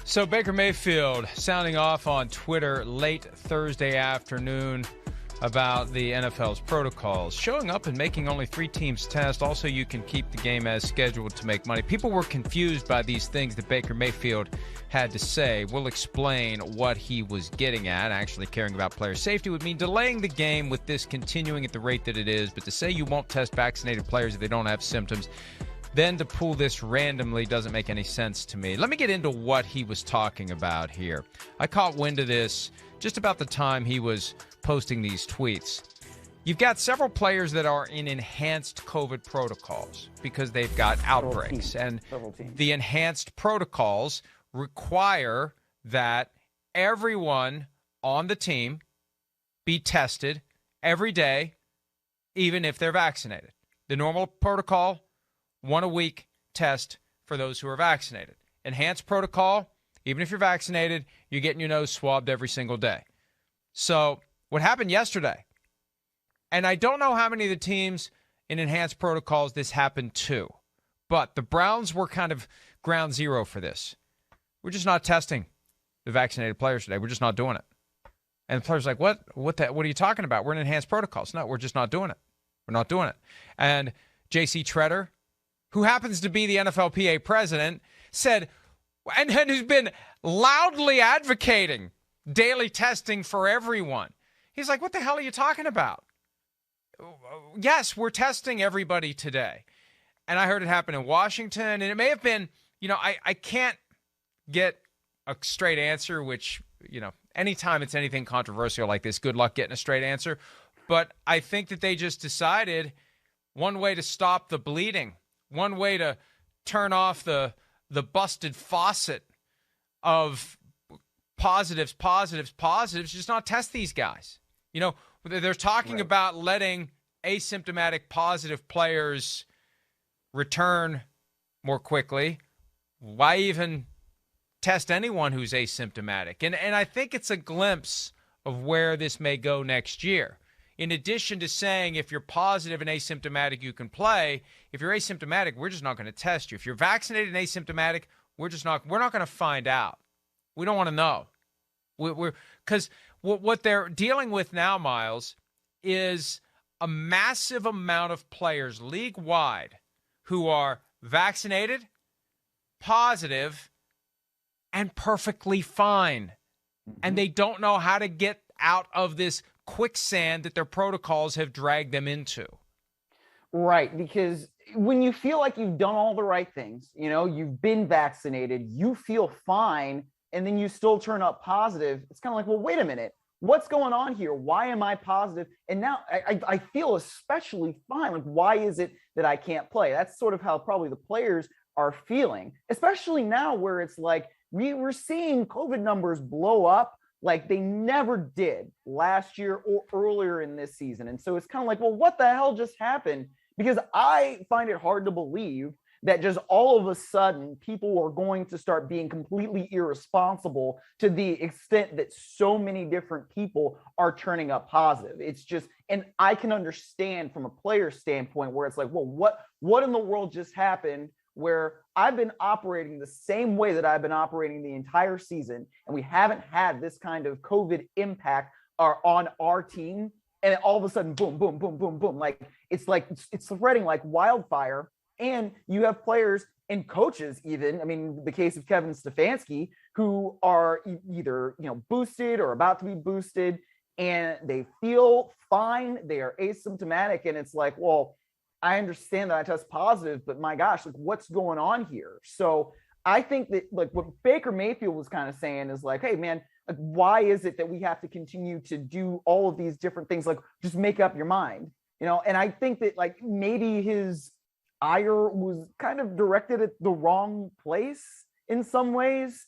So Baker Mayfield sounding off on Twitter late Thursday afternoon about the NFL's protocols. Showing up and making only 3 teams test. Also, you can keep the game as scheduled to make money. People were confused by these things that Baker Mayfield had to say. We'll explain what he was getting at. Actually caring about player safety would mean delaying the game with this continuing at the rate that it is. But to say you won't test vaccinated players if they don't have symptoms, then to pull this randomly doesn't make any sense to me. Let me get into what he was talking about here. I caught wind of this just about the time he was posting these tweets. You've got several players that are in enhanced COVID protocols because they've got outbreaks. And the enhanced protocols require that everyone on the team be tested every day, even if they're vaccinated. The normal protocol, 1 a week test for those who are vaccinated. Enhanced protocol, even if you're vaccinated, you're getting your nose swabbed every single day. So what happened yesterday, and I don't know how many of the teams in enhanced protocols this happened to, but the Browns were kind of ground zero for this. We're just not testing the vaccinated players today. We're just not doing it. And the players are like, what are you talking about? We're in enhanced protocols. No, we're just not doing it. We're not doing it. And J.C. Tretter, who happens to be the NFLPA president, said, and who's been loudly advocating daily testing for everyone. He's like, what the hell are you talking about? Yes, we're testing everybody today. And I heard it happen in Washington, and it may have been, I can't get a straight answer, which, anytime it's anything controversial like this, good luck getting a straight answer. But I think that they just decided one way to stop the bleeding, one way to turn off the busted faucet of positives, just not test these guys. They're talking about letting asymptomatic positive players return more quickly. Why even test anyone who's asymptomatic? And I think it's a glimpse of where this may go next year. In addition to saying if you're positive and asymptomatic, you can play. If you're asymptomatic, we're just not going to test you. If you're vaccinated and asymptomatic, we're not going to find out. We don't want to know. Because what they're dealing with now, Miles, is a massive amount of players league-wide who are vaccinated, positive, and perfectly fine. And they don't know how to get out of this quicksand that their protocols have dragged them into. Right, because when you feel like you've done all the right things, you've been vaccinated, you feel fine, and then you still turn up positive, it's kind of like, well, wait a minute, what's going on here? Why am I positive? And now I feel especially fine. Like, why is it that I can't play? That's sort of how probably the players are feeling, especially now where it's like we're seeing COVID numbers blow up like they never did last year or earlier in this season. And so it's kind of like, well, what the hell just happened? Because I find it hard to believe that just all of a sudden people are going to start being completely irresponsible to the extent that so many different people are turning up positive. It's just, and I can understand from a player standpoint where it's like, well, what in the world just happened? Where I've been operating the same way that I've been operating the entire season, and we haven't had this kind of COVID impact on our team, and all of a sudden, boom, boom, boom, boom, boom. Like it's spreading like wildfire, and you have players and coaches even. I mean, the case of Kevin Stefanski, who are either boosted or about to be boosted, and they feel fine, they are asymptomatic, and it's like, well, I understand that I test positive, but my gosh, like what's going on here? So I think that like what Baker Mayfield was kind of saying is like, hey man, like why is it that we have to continue to do all of these different things? Like just make up your mind, And I think that like maybe his ire was kind of directed at the wrong place in some ways,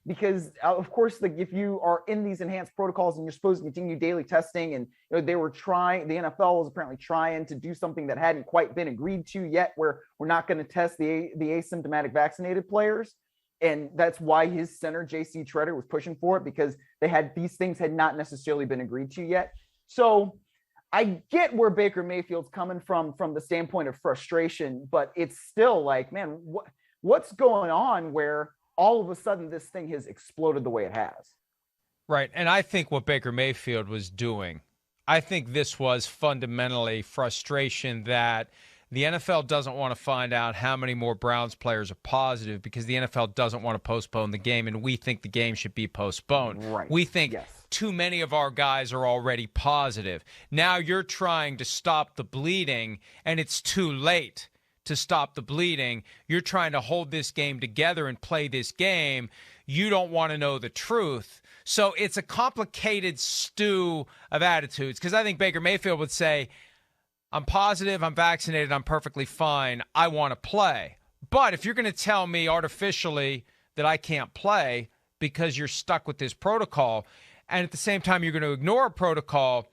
because of course, like if you are in these enhanced protocols and you're supposed to continue daily testing, and the NFL was apparently trying to do something that hadn't quite been agreed to yet, where we're not going to test the asymptomatic vaccinated players. And that's why his center, J.C. Tretter, was pushing for it, because these things had not necessarily been agreed to yet. So I get where Baker Mayfield's coming from the standpoint of frustration, but it's still like, man, what's going on where all of a sudden this thing has exploded the way it has. Right. And I think what Baker Mayfield was doing, I think this was fundamentally frustration that the NFL doesn't want to find out how many more Browns players are positive because the NFL doesn't want to postpone the game, and we think the game should be postponed. Right. We think too many of our guys are already positive. Now you're trying to stop the bleeding, and it's too late to stop the bleeding. You're trying to hold this game together and play this game. You don't want to know the truth. So it's a complicated stew of attitudes because I think Baker Mayfield would say, I'm positive, I'm vaccinated, I'm perfectly fine, I want to play. But if you're going to tell me artificially that I can't play because you're stuck with this protocol, and at the same time you're going to ignore a protocol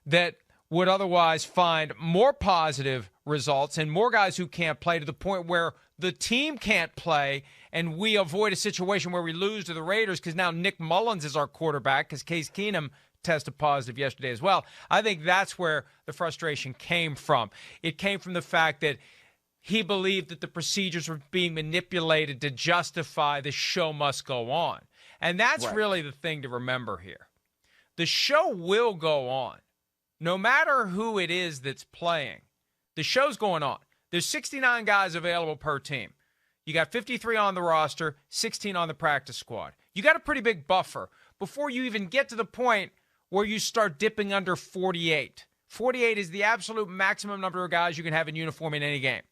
that would otherwise find more positive results and more guys who can't play to the point where the team can't play and we avoid a situation where we lose to the Raiders because now Nick Mullins is our quarterback because Case Keenum tested positive yesterday as well. I think that's where the frustration came from. It came from the fact that he believed that the procedures were being manipulated to justify the show must go on. And that's really the thing to remember here. The show will go on. No matter who it is that's playing, the show's going on. There's 69 guys available per team. You got 53 on the roster, 16 on the practice squad. You got a pretty big buffer before you even get to the point where you start dipping under 48. 48 is the absolute maximum number of guys you can have in uniform in any game.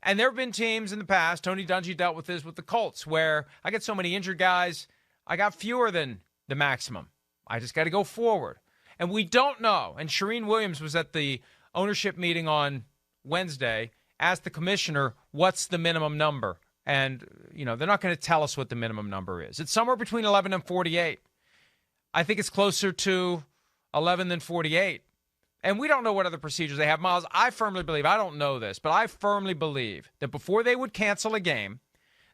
And there have been teams in the past, Tony Dungy dealt with this with the Colts, where I get so many injured guys, I got fewer than the maximum. I just got to go forward. And we don't know. And Shereen Williams was at the ownership meeting on Wednesday, asked the commissioner, what's the minimum number? And, they're not going to tell us what the minimum number is. It's somewhere between 11 and 48. I think it's closer to 11 than 48. And we don't know what other procedures they have. Miles, I firmly believe, I don't know this, but I firmly believe that before they would cancel a game,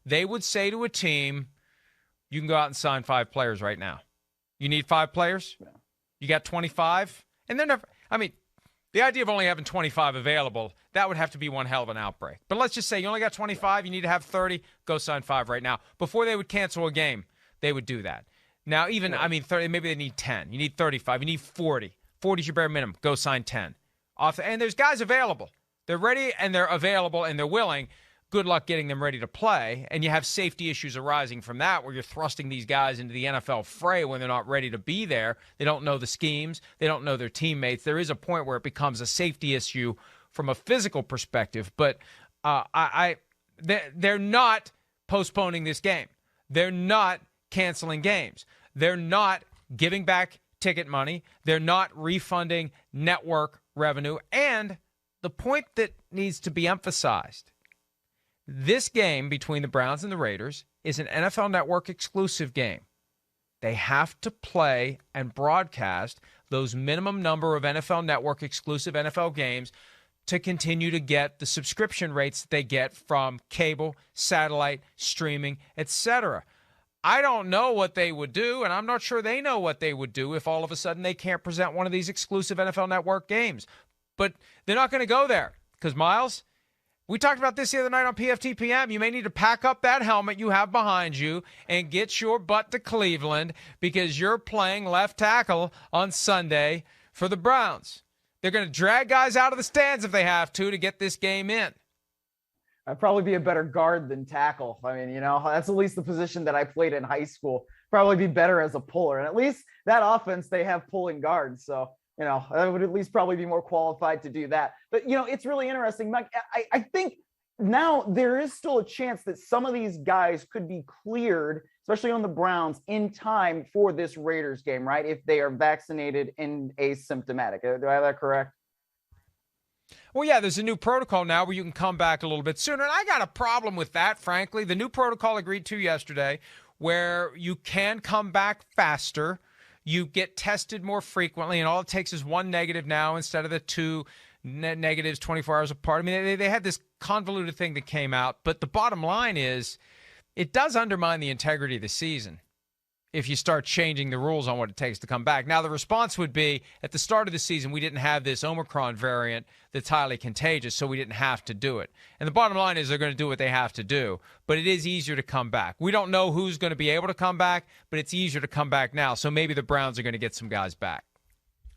they would say to a team, you can go out and sign 5 players right now. You need 5 players? Yeah. You got 25? And they're never, the idea of only having 25 available, that would have to be one hell of an outbreak. But let's just say you only got 25, you need to have 30, go sign 5 right now. Before they would cancel a game, they would do that. Now, 30, maybe they need 10. You need 35. You need 40. 40 is your bare minimum. Go sign 10. And there's guys available. They're ready, and they're available, and they're willing. Good luck getting them ready to play. And you have safety issues arising from that where you're thrusting these guys into the NFL fray when they're not ready to be there. They don't know the schemes. They don't know their teammates. There is a point where it becomes a safety issue from a physical perspective. But they're not postponing this game. They're not canceling games. They're not giving back ticket money. They're not refunding network revenue. And the point that needs to be emphasized, this game between the Browns and the Raiders is an NFL Network exclusive game. They have to play and broadcast those minimum number of NFL Network exclusive NFL games to continue to get the subscription rates that they get from cable, satellite, streaming, etc. I don't know what they would do, and I'm not sure they know what they would do if all of a sudden they can't present one of these exclusive NFL Network games. But they're not going to go there because, Miles, we talked about this the other night on PFTPM. You may need to pack up that helmet you have behind you and get your butt to Cleveland because you're playing left tackle on Sunday for the Browns. They're going to drag guys out of the stands if they have to get this game in. I'd probably be a better guard than tackle. That's at least the position that I played in high school. Probably be better as a puller. And at least that offense, they have pulling guards. So, I would at least probably be more qualified to do that. But, it's really interesting, Mike. I think now there is still a chance that some of these guys could be cleared, especially on the Browns, in time for this Raiders game, right? If they are vaccinated and asymptomatic. Do I have that correct? Well, yeah, there's a new protocol now where you can come back a little bit sooner. And I got a problem with that, frankly. The new protocol agreed to yesterday where you can come back faster. You get tested more frequently, and all it takes is one negative now instead of the 2 negatives 24 hours apart. They had this convoluted thing that came out, but the bottom line is it does undermine the integrity of the season. if you start changing the rules on what it takes to come back. Now, the response would be, at the start of the season, we didn't have this Omicron variant that's highly contagious, so we didn't have to do it. And the bottom line is they're going to do what they have to do, but it is easier to come back. We don't know who's going to be able to come back, but it's easier to come back now, so maybe the Browns are going to get some guys back.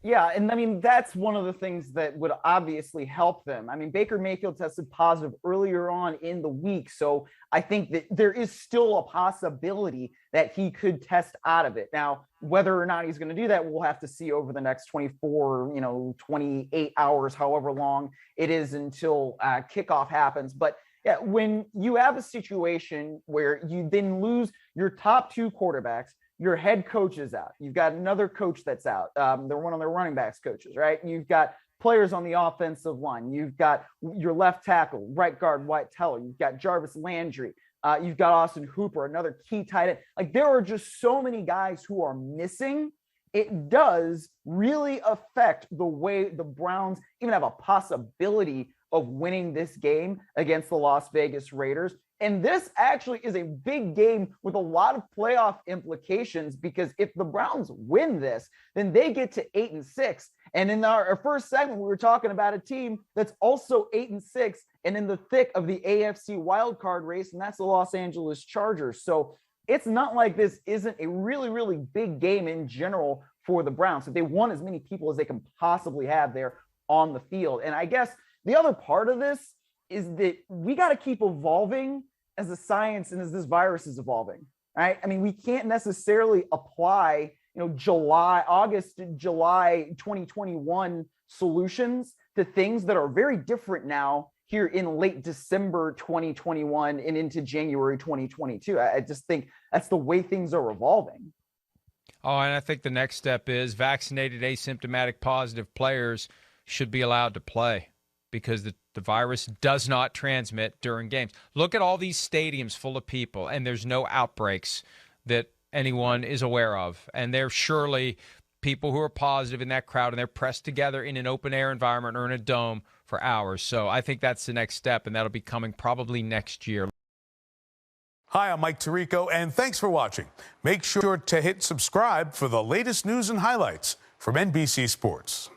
Yeah, and I mean, that's one of the things that would obviously help them. I mean, Baker Mayfield tested positive earlier on in the week, so I think that there is still a possibility that he could test out of it. Now, whether or not he's going to do that, we'll have to see over the next 24, 28 hours, however long it is until kickoff happens. But yeah, when you have a situation where you then lose your top two quarterbacks, your head coach is out. You've got another coach that's out. They're one of their running backs coaches, right? You've got players on the offensive line. You've got your left tackle, right guard, Wyatt Teller. You've got Jarvis Landry. You've got Austin Hooper, another key tight end. Like, there are just so many guys who are missing. It does really affect the way the Browns even have a possibility of winning this game against the Las Vegas Raiders. And this actually is a big game with a lot of playoff implications, because if the Browns win this, then they get to 8-6. And in our first segment, we were talking about a team that's also 8-6 and in the thick of the AFC wildcard race, and that's the Los Angeles Chargers. So it's not like this isn't a really, really big game in general for the Browns. So they want as many people as they can possibly have there on the field. And I guess the other part of this is that we got to keep evolving as the science and as this virus is evolving, right? I mean, we can't necessarily apply, August to July 2021 solutions to things that are very different now here in late December 2021 and into January 2022. I just think that's the way things are evolving. Oh, and I think the next step is vaccinated, asymptomatic, positive players should be allowed to play, because the virus does not transmit during games. Look at all these stadiums full of people, and there's no outbreaks that anyone is aware of. And there's surely people who are positive in that crowd, and they're pressed together in an open-air environment or in a dome for hours. So I think that's the next step, and that'll be coming probably next year. Hi, I'm Mike Tirico, and thanks for watching. Make sure to hit subscribe for the latest news and highlights from NBC Sports.